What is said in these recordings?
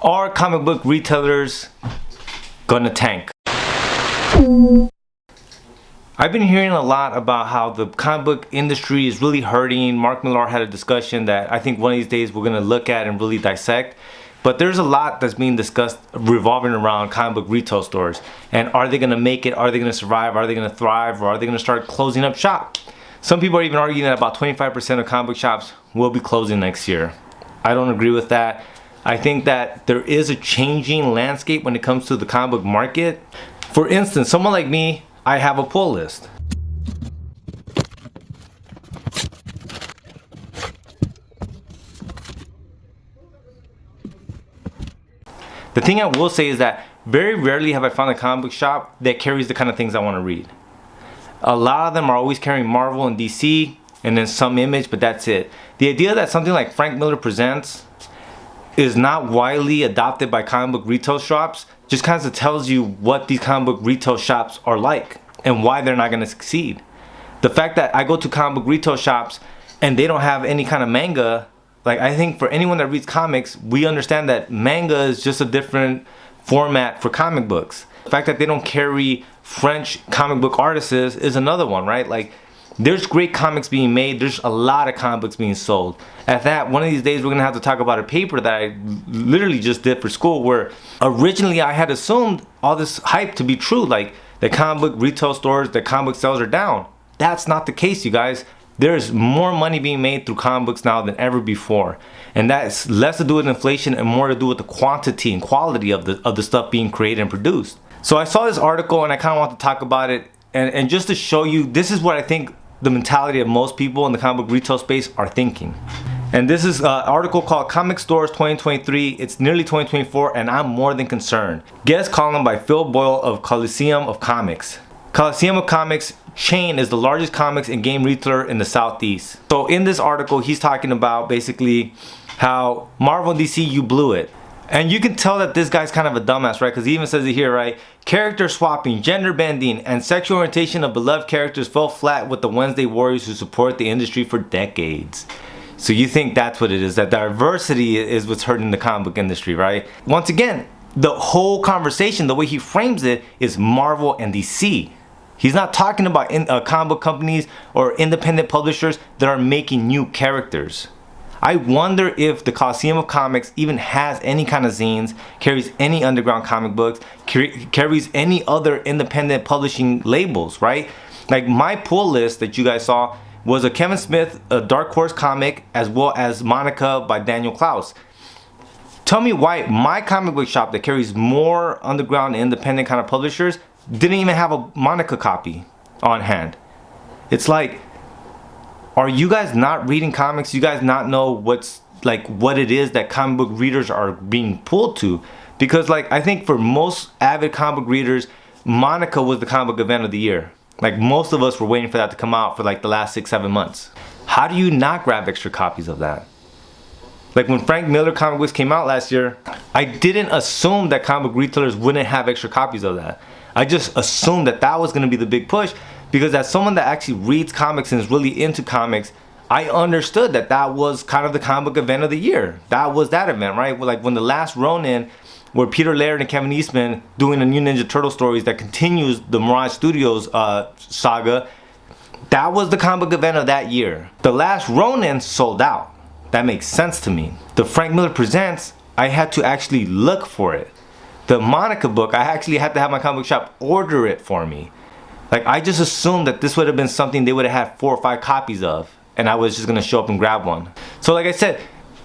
Are comic book retailers gonna tank? I've been hearing a lot about how the comic book industry is really hurting. Mark Millar had a discussion that I think one of these days we're gonna look at and really dissect. But there's a lot that's being discussed revolving around comic book retail stores. And are they gonna make it? Are they gonna survive? Are they gonna thrive? Or are they gonna start closing up shop? Some people are even arguing that about 25% of comic book shops will be closing next year. I don't agree with that. I think that there is a changing landscape when it comes to the comic book market. For instance, someone like me, I have a pull list. The thing I will say is that very rarely have I found a comic book shop that carries the kind of things I want to read. A lot of them are always carrying Marvel and DC and then some Image, but that's it. The idea that something like Frank Miller Presents is not widely adopted by comic book retail shops just kind of tells you what these comic book retail shops are like and why they're not going to succeed. The fact that I go to comic book retail shops and they don't have any kind of manga, like I think for anyone that reads comics, we understand that manga is just a different format for comic books. The fact that they don't carry French comic book artists is another one, right? Like, there's great comics being made. There's a lot of comic books being sold. At that, one of these days we're gonna have to talk about a paper that I literally just did for school, where originally I had assumed all this hype to be true, like the comic book retail stores, the comic book sales are down. That's not the case, you guys. There's more money being made through comic books now than ever before, and that's less to do with inflation and more to do with the quantity and quality of the stuff being created and produced. So I saw this article and I kind of want to talk about it, and just to show you, this is what I think the mentality of most people in the comic book retail space are thinking. And this is an article called Comic Stores 2023. It's nearly 2024 and I'm more than concerned. Guest column by Phil Boyle of Coliseum of Comics. Coliseum of Comics chain is the largest comics and game retailer in the Southeast. So in this article, he's talking about basically how Marvel and DC, you blew it. And you can tell that this guy's kind of a dumbass, right? Because he even says it here, right? Character swapping, gender bending, and sexual orientation of beloved characters fell flat with the Wednesday Warriors who support the industry for decades. So you think that's what it is, that diversity is what's hurting the comic book industry, right? Once again, the whole conversation, the way he frames it, is Marvel and DC. He's not talking about comic book companies or independent publishers that are making new characters. I wonder if the Coliseum of Comics even has any kind of zines, carries any underground comic books, carries any other independent publishing labels, right? Like my pull list that you guys saw was a Kevin Smith, a Dark Horse comic, as well as Monica by Daniel Klaus. Tell me why my comic book shop that carries more underground independent kind of publishers didn't even have a Monica copy on hand. It's like, are you guys not reading comics? You guys not know what it is that comic book readers are being pulled to? Because like I think for most avid comic book readers, Monica was the comic book event of the year. Like most of us were waiting for that to come out for like the last 6-7 months. How do you not grab extra copies of that? Like when Frank Miller comic books came out last year, I didn't assume that comic book retailers wouldn't have extra copies of that. I just assumed that that was gonna be the big push, because as someone that actually reads comics and is really into comics, I understood that that was kind of the comic book event of the year. That was that event, right? Like when The Last Ronin, where Peter Laird and Kevin Eastman doing a new Ninja Turtle stories that continues the Mirage Studios saga, that was the comic book event of that year. The Last Ronin sold out. That makes sense to me. The Frank Miller Presents, I had to actually look for it. The Monica book, I actually had to have my comic book shop order it for me. Like I just assumed that this would have been something they would have had 4 or 5 copies of, and I was just gonna show up and grab one. So like I said,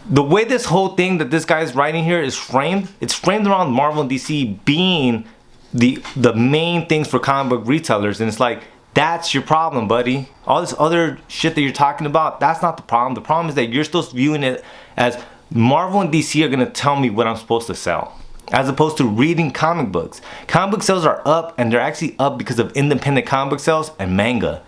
the way this whole thing that this guy is writing here is framed, it's framed around Marvel and DC being the main things for comic book retailers, and it's like, that's your problem, buddy. All this other shit that you're talking about, that's not the problem. The problem is that you're still viewing it as Marvel and DC are gonna tell me what I'm supposed to sell, as opposed to reading comic books. Comic book sales are up, and they're actually up because of independent comic book sales and manga.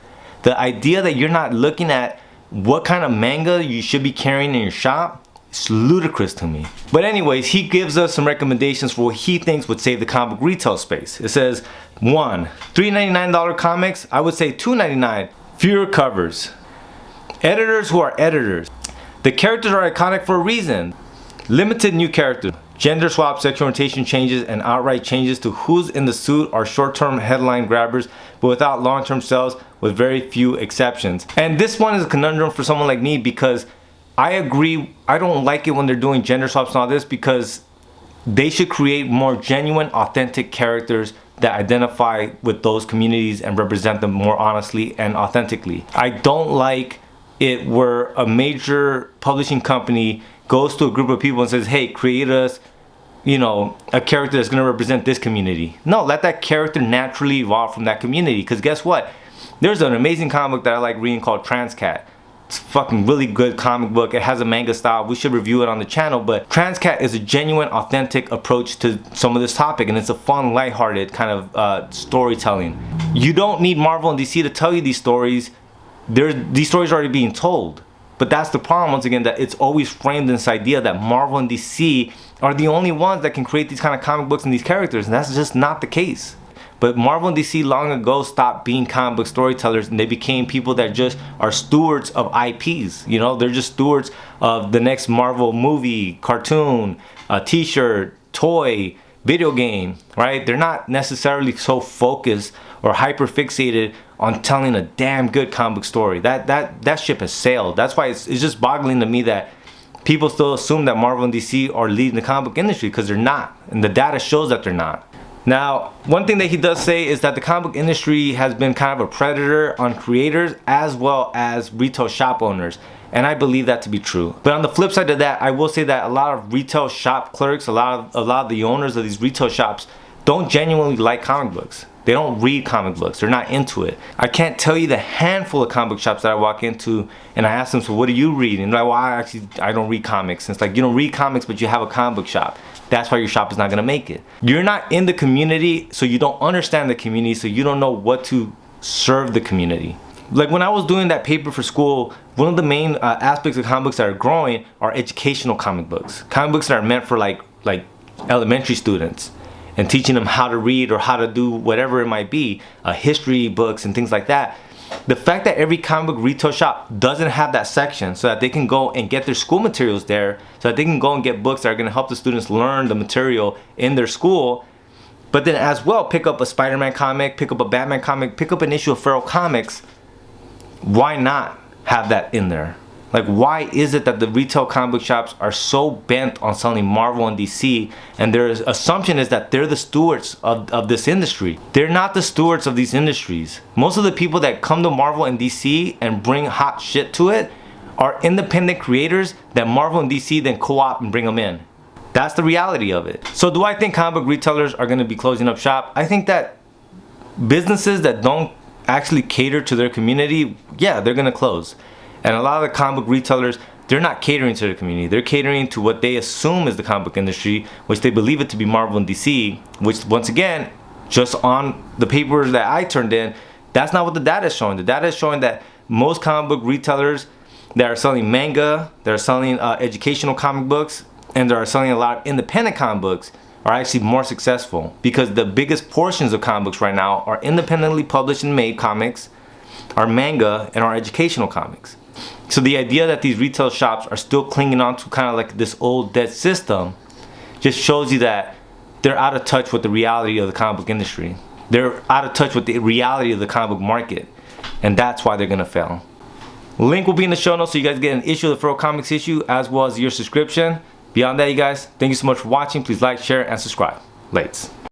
The idea that you're not looking at what kind of manga you should be carrying in your shop is ludicrous to me. But anyways, he gives us some recommendations for what he thinks would save the comic book retail space. It says, 1, $3.99 comics, I would say $2.99. Fewer covers. Editors who are editors. The characters are iconic for a reason. Limited new characters. Gender swap, sexual orientation changes, and outright changes to who's in the suit are short-term headline grabbers, but without long-term sales, with very few exceptions. And this one is a conundrum for someone like me, because I agree, I don't like it when they're doing gender swaps and all this, because they should create more genuine, authentic characters that identify with those communities and represent them more honestly and authentically. I don't like it where a major publishing company goes to a group of people and says, hey, create us, you know, a character that's gonna represent this community. No, let that character naturally evolve from that community. Because guess what? There's an amazing comic book that I like reading called Transcat. It's a fucking really good comic book. It has a manga style. We should review it on the channel. But Transcat is a genuine, authentic approach to some of this topic, and it's a fun, lighthearted kind of storytelling. You don't need Marvel and DC to tell you these stories. These stories are already being told. But that's the problem, once again, that it's always framed in this idea that Marvel and DC are the only ones that can create these kind of comic books and these characters, and that's just not the case. But Marvel and DC long ago stopped being comic book storytellers, and they became people that just are stewards of IPs. You know, they're just stewards of the next Marvel movie, cartoon, t-shirt, toy, video game, right? They're not necessarily so focused or hyper fixated on telling a damn good comic book story. That ship has sailed. That's why it's just boggling to me that people still assume that Marvel and DC are leading the comic book industry, because they're not, and the data shows that they're not. Now, one thing that he does say is that the comic book industry has been kind of a predator on creators as well as retail shop owners, and I believe that to be true. But on the flip side of that, I will say that a lot of retail shop clerks, a lot of the owners of these retail shops don't genuinely like comic books. They don't read comic books. They're not into it. I can't tell you the handful of comic book shops that I walk into and I ask them, so what do you read? And they're like, well, I don't read comics. And it's like, you don't read comics, but you have a comic book shop. That's why your shop is not gonna make it. You're not in the community, so you don't understand the community, so you don't know what to serve the community. Like when I was doing that paper for school, one of the main aspects of comic books that are growing are educational comic books. Comic books that are meant for like elementary students, and teaching them how to read or how to do whatever it might be, history books and things like that. The fact that every comic book retail shop doesn't have that section so that they can go and get their school materials there, so that they can go and get books that are going to help the students learn the material in their school, but then as well pick up a Spider-Man comic, pick up a Batman comic, pick up an issue of Feral Comics. Why not have that in there? Like, why is it that the retail comic book shops are so bent on selling Marvel and DC, and their assumption is that they're the stewards of this industry? They're not the stewards of these industries. Most of the people that come to Marvel and DC and bring hot shit to it are independent creators that Marvel and DC then co-op and bring them in. That's the reality of it. So do I think comic book retailers are going to be closing up shop? I think that businesses that don't actually cater to their community, yeah, they're going to close. And a lot of the comic book retailers, they're not catering to their community. They're catering to what they assume is the comic book industry, which they believe it to be Marvel and DC, which once again, just on the papers that I turned in, that's not what the data is showing. The data is showing that most comic book retailers that are selling manga, that are selling educational comic books, and that are selling a lot of independent comic books are actually more successful, because the biggest portions of comic books right now are independently published and made comics, are manga, and are educational comics. So the idea that these retail shops are still clinging on to kind of like this old dead system just shows you that they're out of touch with the reality of the comic book industry. They're out of touch with the reality of the comic book market, and that's why they're gonna fail. Link will be in the show notes so you guys get an issue of the Feral Comics issue as well as your subscription. Beyond that, you guys, thank you so much for watching. Please like, share, and subscribe. Lates.